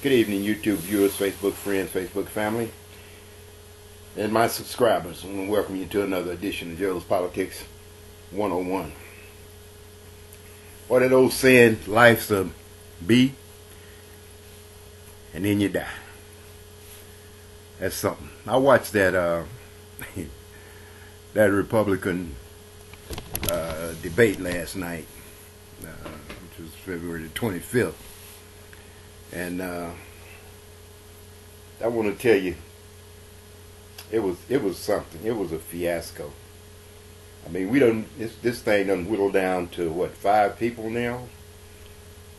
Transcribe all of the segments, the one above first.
Good evening, YouTube viewers, Facebook friends, Facebook family, and my subscribers. I want to welcome you to another edition of Joe's Politics 101. Or that old saying, life's a bee, and then you die. That's something. I watched that that Republican debate last night, which was February the 25th. And I want to tell you, it was something. It was a fiasco. I mean, this thing done whittled down to what, 5 people now,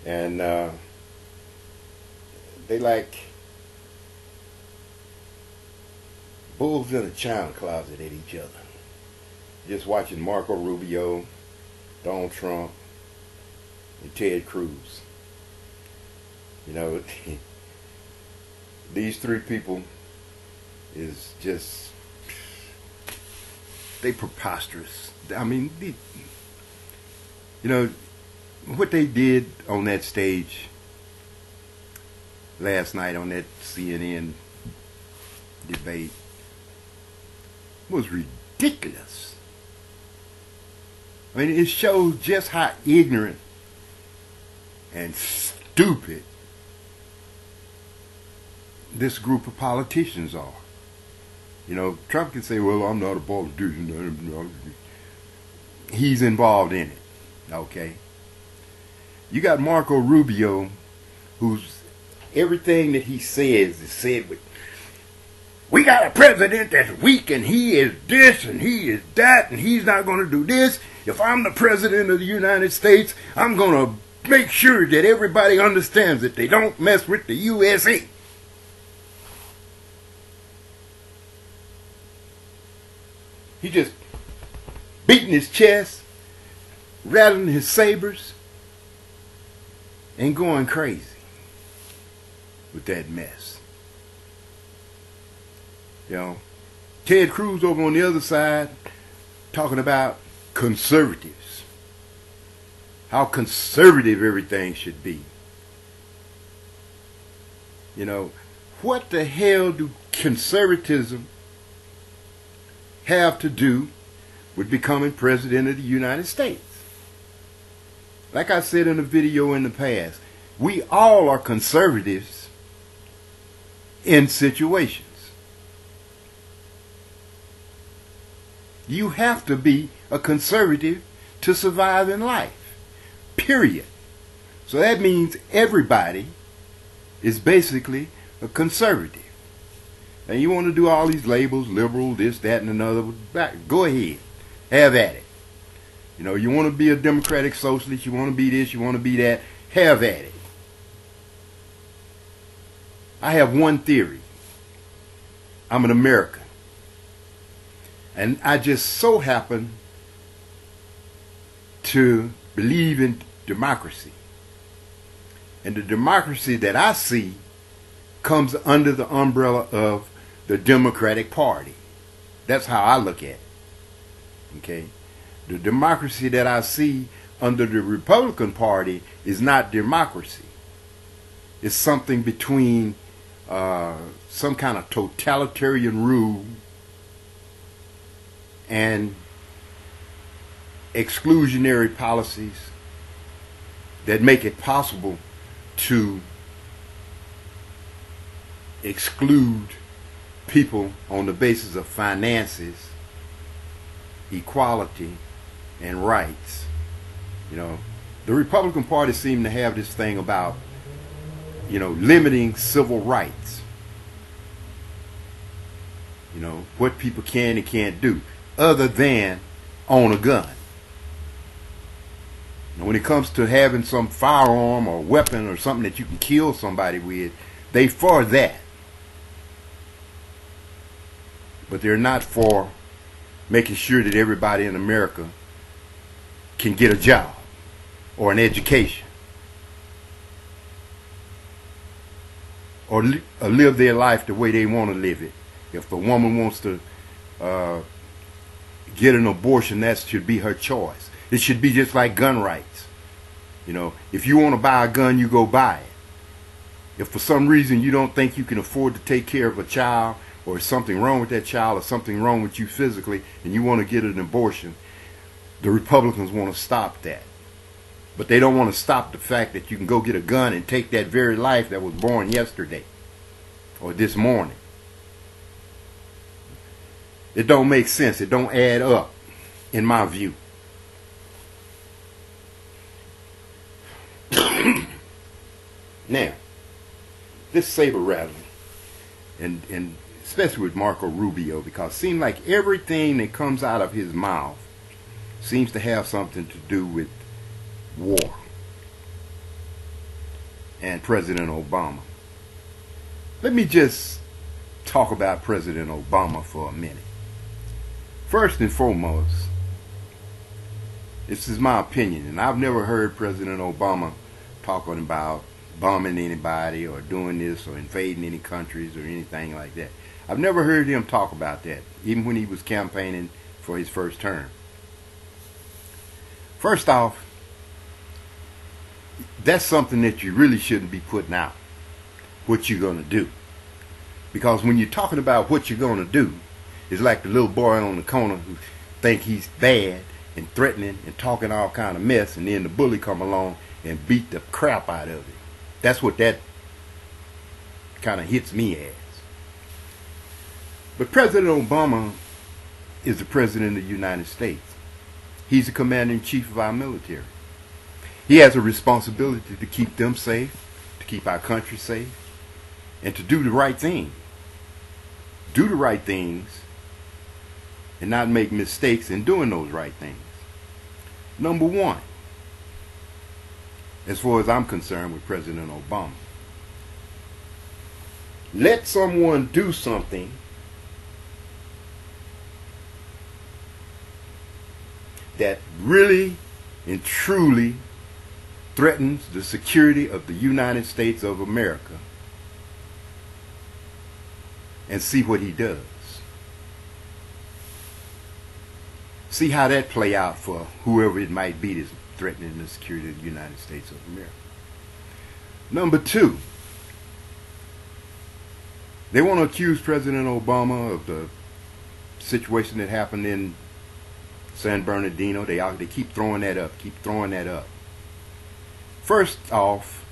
and they like bulls in a china closet at each other. Just watching Marco Rubio, Donald Trump, and Ted Cruz. You know, these 3 people is just, they preposterous. I mean, you know, what they did on that stage last night on that CNN debate was ridiculous. I mean, it shows just how ignorant and stupid this group of politicians are. You know, Trump can say, well, I'm not a politician. He's involved in it. Okay. You got Marco Rubio, who's everything that he says is said with, we got a president that's weak and he is this and he is that and he's not going to do this. If I'm the president of the United States, I'm going to make sure that everybody understands that they don't mess with the USA. He just beating his chest, rattling his sabers, and going crazy with that mess. You know, Ted Cruz over on the other side talking about conservatives, how conservative everything should be. You know, what the hell do conservatism have to do with becoming president of the United States? Like I said in a video in the past, we all are conservatives in situations. You have to be a conservative to survive in life, period. So that means everybody is basically a conservative. And you want to do all these labels, liberal, this, that, and another, go ahead. Have at it. You know, you want to be a democratic socialist, you want to be this, you want to be that, have at it. I have one theory. I'm an American. And I just so happen to believe in democracy. And the democracy that I see comes under the umbrella of the Democratic Party. That's how I look at it. Okay? The democracy that I see under the Republican Party is not democracy. It's something between some kind of totalitarian rule and exclusionary policies that make it possible to exclude people on the basis of finances, equality, and rights. You know, the Republican Party seemed to have this thing about, you know, limiting civil rights. You know, what people can and can't do, other than own a gun. And when it comes to having some firearm or weapon or something that you can kill somebody with, they for that. But they're not for making sure that everybody in America can get a job or an education or live their life the way they want to live it. If the woman wants to get an abortion, that should be her choice. It should be just like gun rights. You know, if you want to buy a gun, you go buy it. If for some reason you don't think you can afford to take care of a child, or something wrong with that child, or something wrong with you physically, and you want to get an abortion, the Republicans want to stop that. But they don't want to stop the fact that you can go get a gun and take that very life that was born yesterday or this morning. It don't make sense. It don't add up, in my view. Now, this saber rattling, and especially with Marco Rubio, because it seems like everything that comes out of his mouth seems to have something to do with war and President Obama. Let me just talk about President Obama for a minute. First and foremost, this is my opinion, and I've never heard President Obama talking about bombing anybody or doing this or invading any countries or anything like that. I've never heard him talk about that, even when he was campaigning for his first term. First off, that's something that you really shouldn't be putting out, what you're going to do. Because when you're talking about what you're going to do, it's like the little boy on the corner who think he's bad and threatening and talking all kind of mess, and then the bully come along and beat the crap out of it. That's what that kind of hits me as. But President Obama is the President of the United States. He's the commander-in-chief of our military. He has a responsibility to keep them safe, to keep our country safe, and to do the right thing. Do the right things and not make mistakes in doing those right things. Number one, as far as I'm concerned with President Obama, let someone do something that really and truly threatens the security of the United States of America, and see what he does. See how that play out for whoever it might be that's threatening the security of the United States of America. Number two, they want to accuse President Obama of the situation that happened in San Bernardino. They keep throwing that up, First off,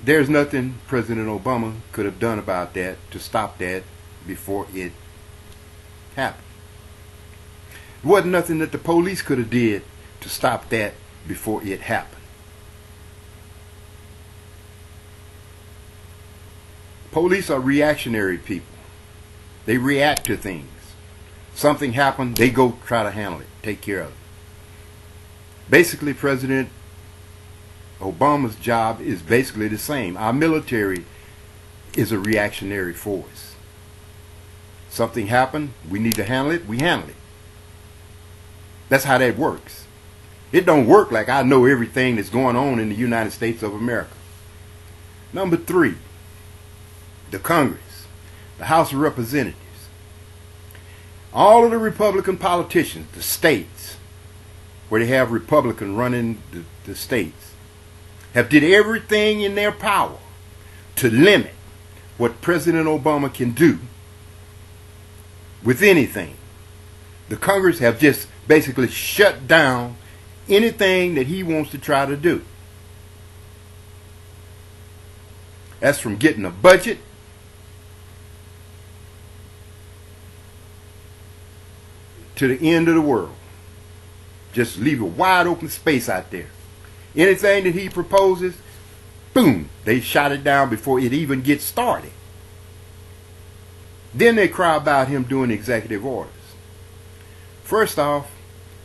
there's nothing President Obama could have done about that to stop that before it happened. There wasn't nothing that the police could have did to stop that before it happened. Police are reactionary people. They react to things. Something happened, they go try to handle it, take care of it. Basically, President Obama's job is basically the same. Our military is a reactionary force. Something happened, we need to handle it, we handle it. That's how that works. It don't work like I know everything that's going on in the United States of America. Number three, the Congress, the House of Representatives. All of the Republican politicians, the states, where they have Republicans running the states, have did everything in their power to limit what President Obama can do with anything. The Congress have just basically shut down anything that he wants to try to do. That's from getting a budget to the end of the world. Just leave a wide open space out there. Anything that he proposes, boom, they shot it down before it even gets started. Then they cry about him doing executive orders. First off,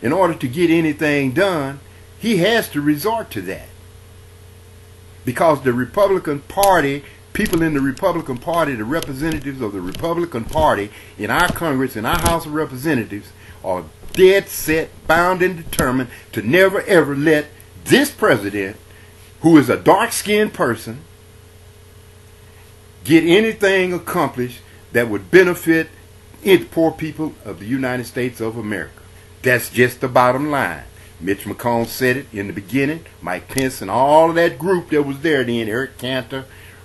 in order to get anything done, he has to resort to that. Because the Republican Party, people in the Republican Party, the representatives of the Republican Party in our Congress, in our House of Representatives, are dead set, bound and determined to never ever let this president, who is a dark-skinned person, get anything accomplished that would benefit the poor people of the United States of America. That's just the bottom line. Mitch McConnell said it in the beginning. Mike Pence and all of that group that was there then, Eric Cantor,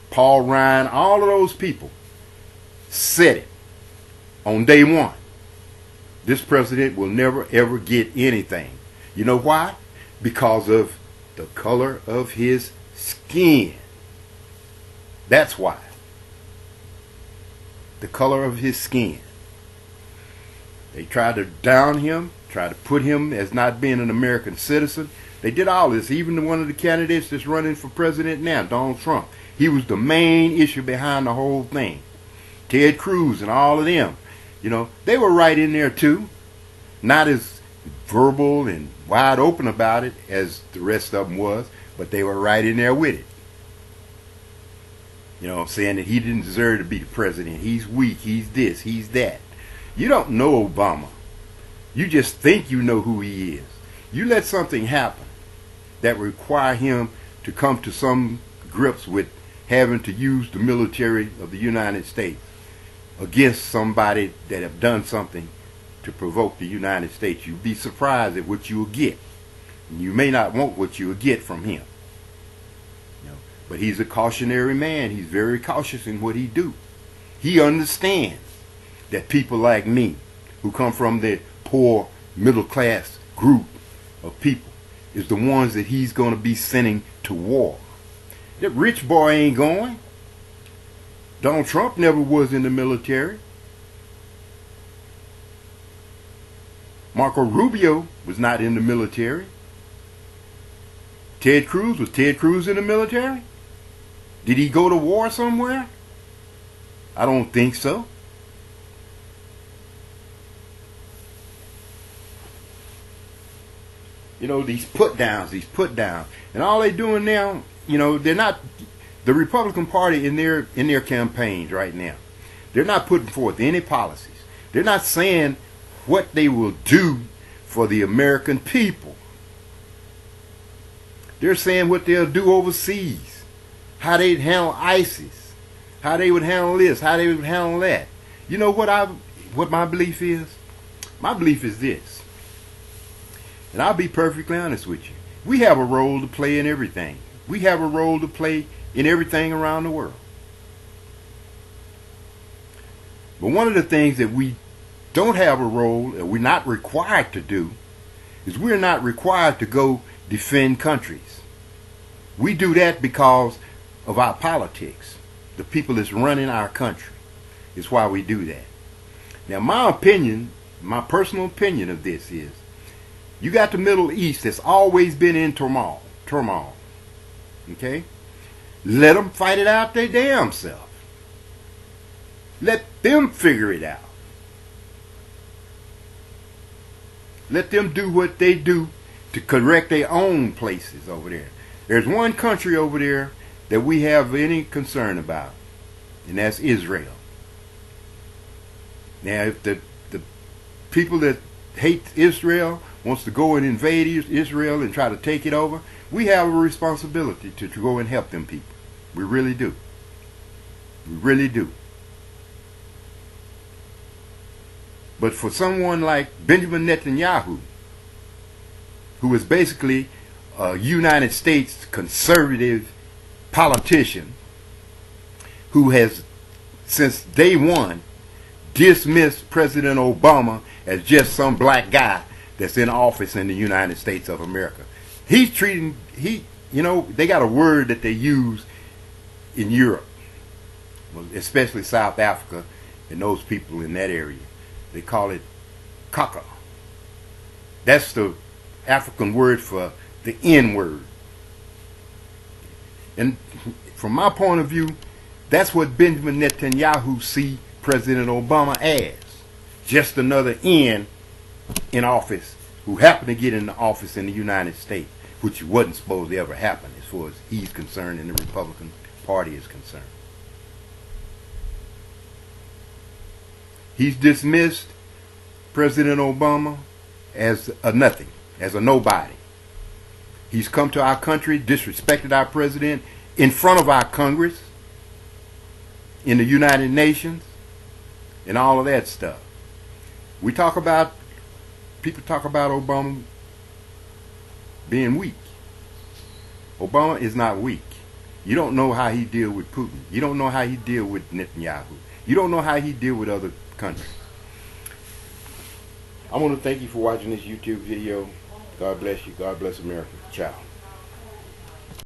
Paul Ryan, all of those people said it on day one. This president will never ever get anything. You know why? Because of the color of his skin. That's why. The color of his skin. They tried to down him, tried to put him as not being an American citizen. They did all this. Even one of the candidates that's running for president now, Donald Trump, he was the main issue behind the whole thing. Ted Cruz and all of them, you know, they were right in there too. Not as verbal and wide open about it as the rest of them was, but they were right in there with it. You know, saying that he didn't deserve to be the president. He's weak. He's this. He's that. You don't know Obama. You just think you know who he is. You let something happen that require him to come to some grips with having to use the military of the United States against somebody that have done something to provoke the United States. You'd be surprised at what you will get. And you may not want what you will get from him. You know, but he's a cautionary man. He's very cautious in what he do. He understands that people like me, who come from the poor middle class group of people, is the ones that he's going to be sending to war. That rich boy ain't going. Donald Trump never was in the military. Marco Rubio was not in the military. Ted Cruz, was Ted Cruz in the military? Did he go to war somewhere? I don't think so. You know, these put downs. And all they're doing now, you know, they're not, the Republican Party in their campaigns right now, they're not putting forth any policies. They're not saying what they will do for the American people. They're saying what they'll do overseas, how they'd handle ISIS, how they would handle this, how they would handle that. You know what my belief is? My belief is this. And I'll be perfectly honest with you. We have a role to play in everything. We have a role to play in everything around the world. But one of the things that we don't have a role, and we're not required to do, is we're not required to go defend countries. We do that because of our politics. The people that's running our country is why we do that. Now, my opinion, my personal opinion of this is, you got the Middle East that's always been in turmoil. Okay? Let them fight it out their damn self. Let them figure it out. Let them do what they do to correct their own places over there. There's one country over there that we have any concern about, and that's Israel. Now, if the people that hate Israel wants to go and invade Israel and try to take it over, we have a responsibility to go and help them people. We really do. We really do. But for someone like Benjamin Netanyahu, who is basically a United States conservative politician, who has, since day one, dismissed President Obama as just some black guy that's in office in the United States of America. He's treating, you know, they got a word that they use in Europe, especially South Africa and those people in that area. They call it caca. That's the African word for the N word. And from my point of view, that's what Benjamin Netanyahu see President Obama as. Just another N in office who happened to get in the office in the United States, which wasn't supposed to ever happen as far as he's concerned and the Republican Party is concerned. He's dismissed President Obama as a nothing, as a nobody. He's come to our country, disrespected our president in front of our Congress, in the United Nations, and all of that stuff. People talk about Obama being weak. Obama is not weak. You don't know how he deal with Putin. You don't know how he deal with Netanyahu. You don't know how he deal with other countries. I want to thank you for watching this YouTube video. God bless you. God bless America. Ciao.